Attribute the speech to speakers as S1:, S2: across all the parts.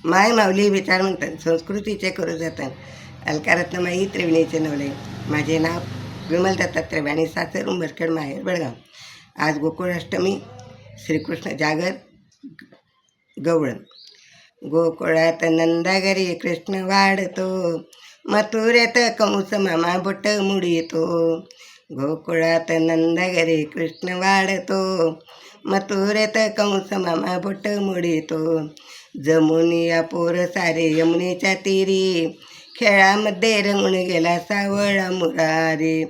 S1: माय माऊली विचार म्हणतात संस्कृतीचे करू जातात अलकारत्न माई त्रिवेणीचे नवले. माझे नाव विमल दत्तात्रय आणि सासर उंबरखेड माहेर बेळगाव. आज गोकुळाष्टमी, श्रीकृष्ण जागर, गवळण. गोकुळात नंदागरी कृष्ण वाढतो, मथुरेत कंस मामा बोट मुडीतो. गोकुळात नंदागरी कृष्ण वाढतो, मथुरेत कंस मामा बोट मुडीतो. जमुनिया पोर सारे यमुनेच्या तीरी, खेळामध्ये रंगून गेला सावळा मुरारी.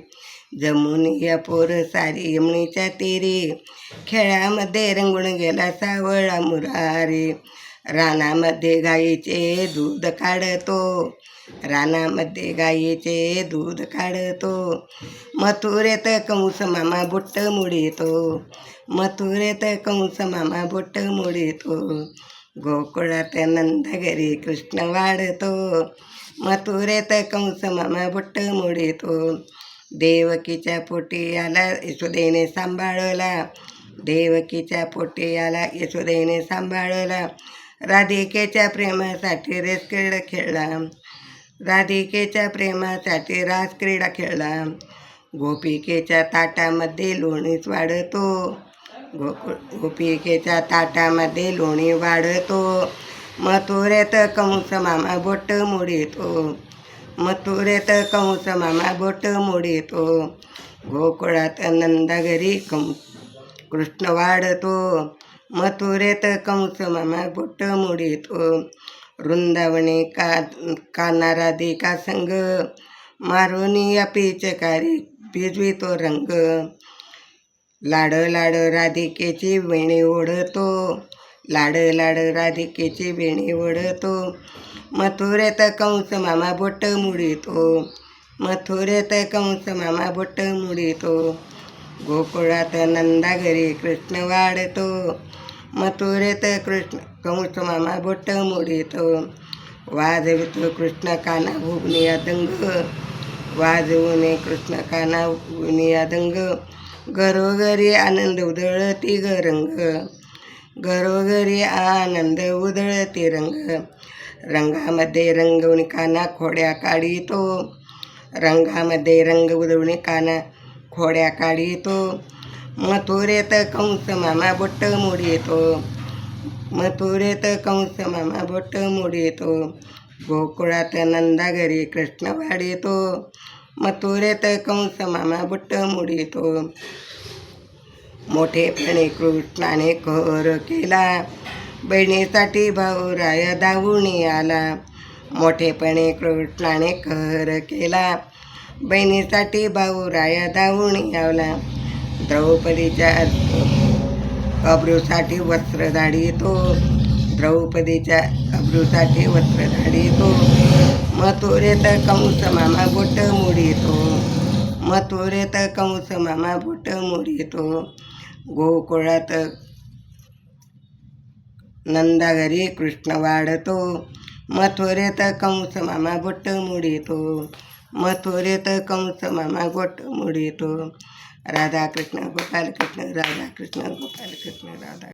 S1: जमुनिया पोर सारी यमुनेच्या तीरी, खेळामध्ये रंगून गेला सावळा मुरारी. रानामध्ये गाईचे दूध काढतो, रानामध्ये गाईचे दूध काढतो. मथुरेत कंस मामा बोट मुडीतो, मथुरेत कंस मामा बोट मुडीतो. गोकुळात नंदागरी कृष्ण वाढतो, मथुरेत कंस मामा बोट मुडीतो. देवकीच्या पोटी आला यशोदेने सांभाळला, देवकीच्या पोटी आला यशोदेने सांभाळला. राधिकेच्या प्रेमासाठी रेस क्रीडा खेळला, राधिकेच्या प्रेमासाठी रास क्रीडा खेळला. गोपिकेच्या ताटामध्ये लोणीच वाढतो, गोपिकेच्या ताटामध्ये लोणी वाढतो. मथुरेत कंस मामा बोट मुडीतो, मथुरेत कंस मामा बोट मुडीतो. गोकुळात नंदागरी कृष्ण वाढतो, मथुरेत कंस मामा बोट मुडीतो. वृंदावने काना राधिका संग, मारुनिया पिचकारी भिजवितो रंग. लाड लाड राधिकेची वेणी ओढतो, लाड लाड राधिकेची वेणी ओढतो. मथुरेत कंस मामा बोट मुडीतो, मथुरेत कंस मामा बोट मुडीतो. गोकुळात नंदागरी कृष्ण वाढतो, मथुरेत कंस मामा बोट मुडीतो. वाजवितो कृष्ण काना भुवनी अदंग, वाजवूने कृष्ण काना भुवनी अदंग. घरोघरी आनंद उधळती ग रंग, घरोघरी आनंद उधळती रंग. रंगामध्ये रंगवून काना खोड्या काढितो, रंगामध्ये रंग उधळून काना खोड्या काढितो. मथुरेत कंस मामा बोट मुडीतो, मथुरेत कंस मामा बोट मुडीतो. गोकुळात नंदागरी कृष्ण वाढितो, मथुरेत कंस मामा बोट मुडीतो. मोठेपणे कृष्णाने कहर केला, बहिणीसाठी भाऊराय धावून आला. मोठेपणे कृष्णाने कहर केला, बहिणीसाठी भाऊराय धावून आला. द्रौपदीच्या अब्रूसाठी वस्त्र धाडितो, द्रौपदीच्या अब्रूसाठी वस्त्र धाडितो. मथुरेत कंस मामा बोट मुडीतो, मथुरेत कंस मामा बोट मुडीतो. गोकुळात नंदागरी कृष्ण वाढतो, मथुरेत कंस मामा बोट मुडीतो, मथुरेत कंस मामा बोट मुडीतो. राधा कृष्ण गोपाल कृष्ण, राधा कृष्ण गोपाल कृष्ण, राधा.